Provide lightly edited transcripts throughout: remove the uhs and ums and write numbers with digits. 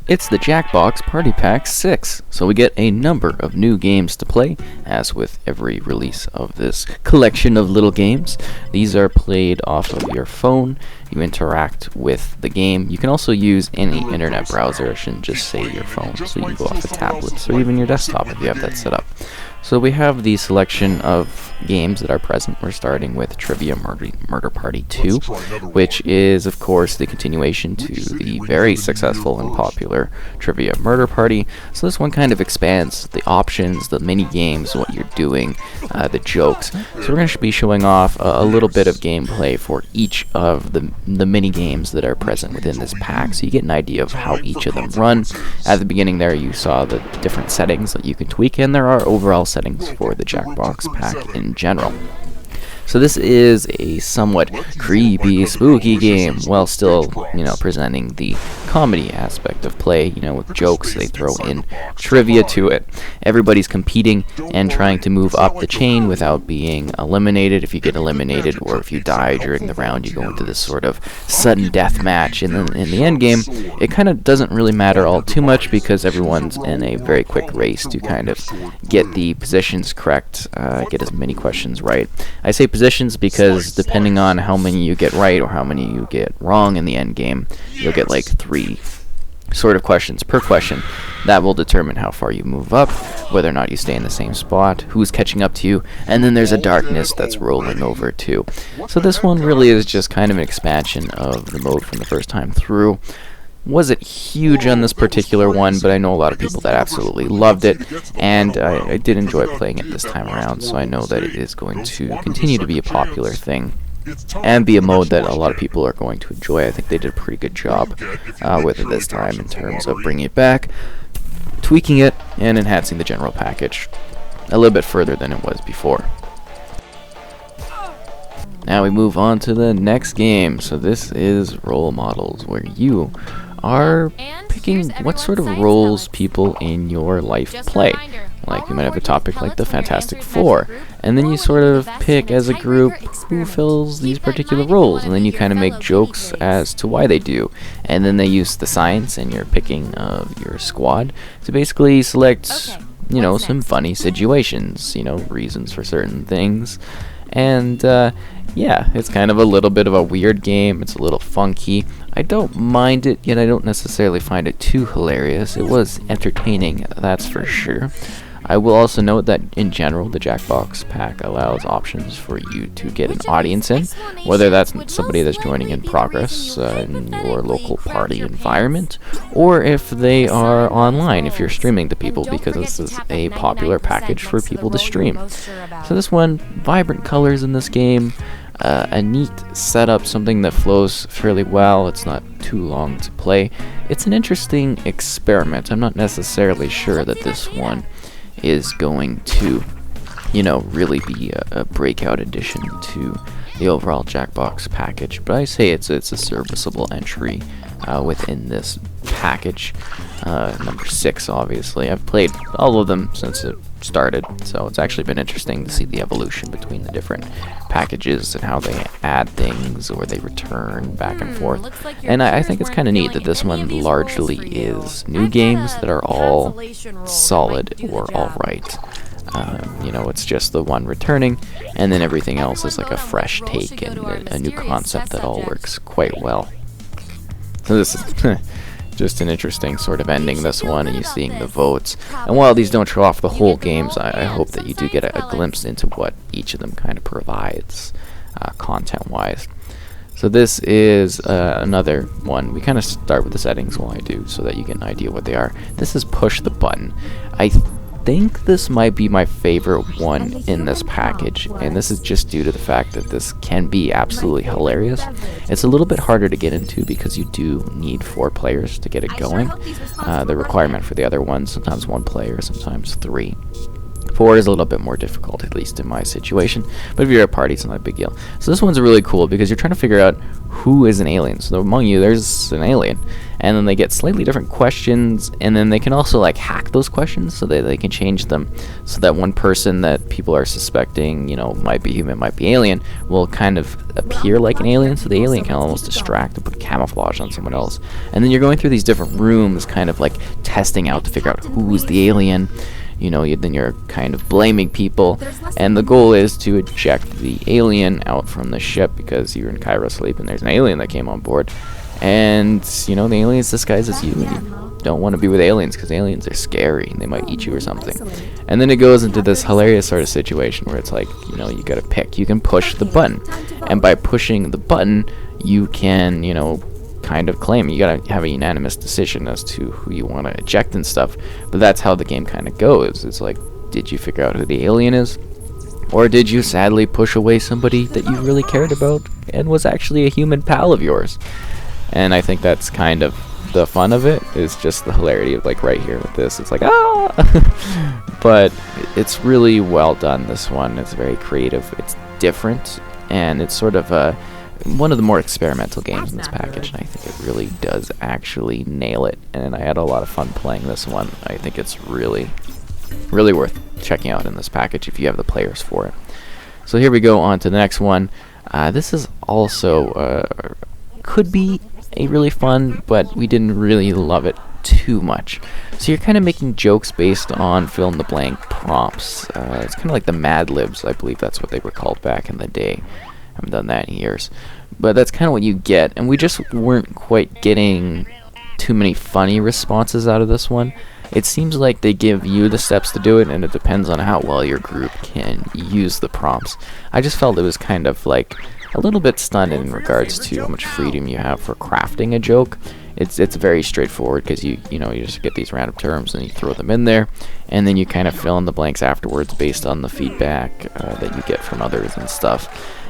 It's the Jackbox Party Pack 6, so we get a number of new games to play, as with every release of this collection of little games. These are played off of your phone. You interact with the game. You can also use any internet browser. I shouldn't just say your phone, so you can go off the tablets or even your desktop if you have that set up. So we have the selection of games that are present. We're starting with Trivia Murder Party 2, which is, of course, the continuation to the very successful and popular Trivia Murder Party. So this one kind of expands the options, the mini games, what you're doing, the jokes. So we're going to be showing off a little bit of gameplay for each of the mini games that are present within this pack, so you get an idea of how each of them run. At the beginning there, you saw the different settings that you can tweak, and there are overall settings for the Jackbox pack in general. So this is a somewhat creepy, spooky game, while still, presenting the comedy aspect of play, with jokes. They throw in trivia to it. Everybody's competing and trying to move up the chain without being eliminated. If you get eliminated or if you die during the round, you go into this sort of sudden death match. And then in the end game, it kind of doesn't really matter all too much because everyone's in a very quick race to kind of get the positions correct, get as many questions right. I say positions because depending on how many you get right or how many you get wrong in the end game, you'll get like 3 sort of questions per question. That will determine how far you move up, whether or not you stay in the same spot, who's catching up to you, and then there's a darkness that's rolling over too. So this one really is just kind of an expansion of the mode from the first time through. Wasn't huge on this particular one, but I know a lot of people that absolutely loved it, and I did enjoy playing it this time around, so I know that it is going to continue to be a popular thing and be a mode that a lot of people are going to enjoy. I think they did a pretty good job with it this time in terms of bringing it back, tweaking it, and enhancing the general package a little bit further than it was before. Now we move on to the next game. So this is Role Models, where you are picking what sort of roles people in your life play. Like you might have a topic like the Fantastic Four, and then you sort of pick as a group who fills these particular roles, and then you kind of make jokes as to why they do. And then they use the science and your picking of your squad to basically select, some funny situations, reasons for certain things. And yeah, it's kind of a little bit of a weird game. It's a little funky. I don't mind it, yet I don't necessarily find it too hilarious. It was entertaining, that's for sure. I will also note that in general, the Jackbox pack allows options for you to get an audience in, whether that's somebody that's joining in progress in your local party environment, or if they are online, if you're streaming to people, because this is a popular package for people to stream. So this one, vibrant colors in this game, a neat setup, something that flows fairly well. It's not too long to play. It's an interesting experiment. I'm not necessarily sure that this one is going to, really be a breakout addition to the overall Jackbox package, but I say it's a serviceable entry within this package. Number 6, obviously. I've played all of them since it started, so it's actually been interesting to see the evolution between the different packages and how they add things or they return back and forth. And I think it's kind of neat that this one largely is new games that are all solid or alright. It's just the one returning, and then everything else is like a fresh take and a new concept that all works quite well. So this is just an interesting sort of ending, this one, and you seeing the votes. And while these don't show off the whole games, I hope that you do get a glimpse into what each of them kind of provides content-wise. So this is another one. We kind of start with the settings while I do, so that you get an idea what they are. This is Push the Button. I think this might be my favorite one in this package, and this is just due to the fact that this can be absolutely hilarious. It's a little bit harder to get into because you do need 4 players to get it going. The requirement for the other ones, sometimes 1 player, sometimes 3. 4 is a little bit more difficult, at least in my situation. But if you're at a party, it's not a big deal. So this one's really cool because you're trying to figure out who is an alien. So among you, there's an alien. And then they get slightly different questions, and then they can also like hack those questions so that they can change them so that one person that people are suspecting, might be human, might be alien, will kind of appear like an alien, so the alien can almost distract and put camouflage on someone else. And then you're going through these different rooms, kind of like testing out to figure out who's the alien. Then you're kind of blaming people, and the goal is to eject the alien out from the ship because you're in Cairo sleep and there's an alien that came on board. And, the alien's disguised as you, and you don't want to be with aliens because aliens are scary and they might eat you or something. And then it goes into this hilarious sort of situation where it's like, you gotta pick. You can push the button, and by pushing the button, you can, kind of claim. You gotta have a unanimous decision as to who you want to eject and stuff. But that's how the game kind of goes. It's like, did you figure out who the alien is? Or did you sadly push away somebody that you really cared about and was actually a human pal of yours? And I think that's kind of the fun of it, is just the hilarity of like right here with this. It's like, ah! But it's really well done, this one. It's very creative. It's different, and it's sort of one of the more experimental games in this package, and I think it really does actually nail it. And I had a lot of fun playing this one. I think it's really, really worth checking out in this package if you have the players for it. So here we go on to the next one. This is also could be a really fun, but we didn't really love it too much. So you're kind of making jokes based on fill-in-the-blank prompts. It's kind of like the Mad Libs, I believe that's what they were called back in the day. I haven't done that in years. But that's kind of what you get, and we just weren't quite getting too many funny responses out of this one. It seems like they give you the steps to do it, and it depends on how well your group can use the prompts. I just felt it was kind of like a little bit stunted in regards to how much freedom you have for crafting a joke. It's very straightforward because you just get these random terms and you throw them in there, and then you kind of fill in the blanks afterwards based on the feedback that you get from others and stuff.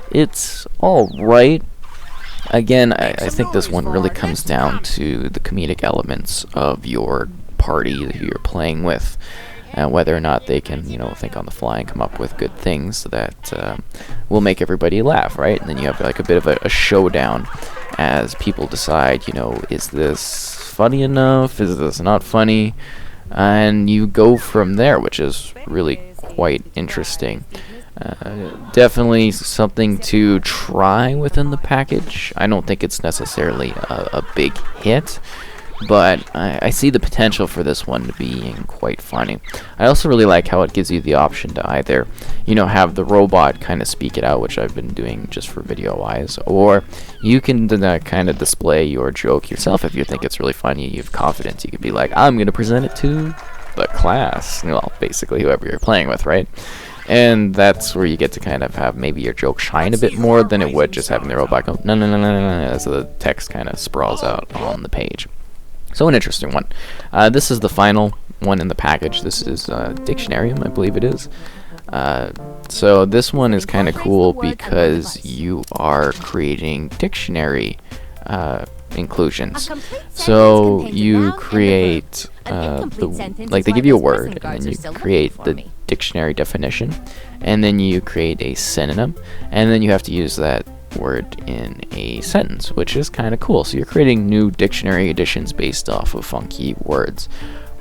It's all right. Again, I think this one really comes down to the comedic elements of your party that you're playing with, whether or not they can, think on the fly and come up with good things that will make everybody laugh, right? And then you have like a bit of a showdown as people decide, is this funny enough? Is this not funny? And you go from there, which is really quite interesting. Definitely something to try within the package. I don't think it's necessarily a big hit, but I see the potential for this one being quite funny. I also really like how it gives you the option to either, have the robot kind of speak it out, which I've been doing just for video-wise, or you can kind of display your joke yourself if you think it's really funny, you have confidence. You could be like, I'm going to present it to the class. Well, basically whoever you're playing with, right? And that's where you get to kind of have maybe your joke shine a bit more than it would just having the robot go, no, no, no, no, no, no, so the text kind of sprawls out on the page. So an interesting one. This is the final one in the package. This is Dictionarium, I believe it is. So this one is kind of cool because you are creating dictionary inclusions. So you create they give you a word, and then you create the dictionary definition, and then you create a synonym, and then you have to use that word in a sentence, which is kind of cool. So you're creating new dictionary editions based off of funky words,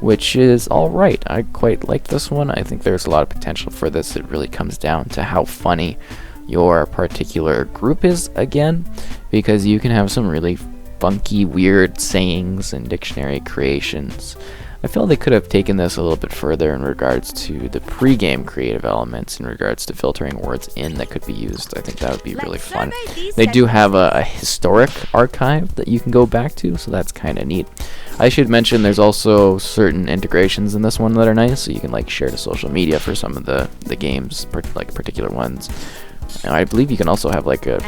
which is alright. I quite like this one. I think there's a lot of potential for this. It really comes down to how funny your particular group is, again, because you can have some really funky, weird sayings and dictionary creations. I feel they could have taken this a little bit further in regards to the pre-game creative elements, in regards to filtering words in that could be used. I think that would be really fun. They do have a historic archive that you can go back to, so that's kind of neat. I should mention there's also certain integrations in this one that are nice, so you can like share to social media for some of the games, like particular ones. And I believe you can also have like a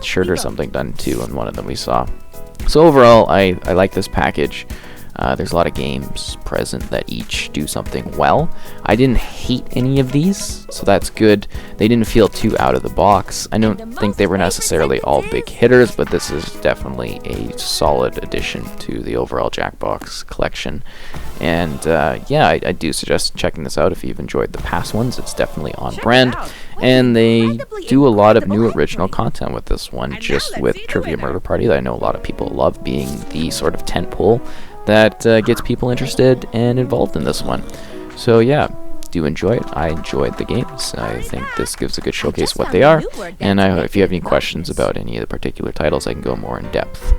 shirt or something done too in one of them we saw. So overall, I like this package. There's a lot of games present that each do something well. I didn't hate any of these, so that's good. They didn't feel too out of the box. I don't think they were necessarily all big hitters, but this is definitely a solid addition to the overall Jackbox collection. And yeah, I do suggest checking this out if you've enjoyed the past ones. It's definitely on brand. And they do a lot of new original content with this one, just with Trivia Murder Party that I know a lot of people love, being the sort of tentpole that gets people interested and involved in this one. So yeah, do enjoy it. I enjoyed the games. I think this gives a good showcase of what they are. And if you have any questions about any of the particular titles, I can go more in depth.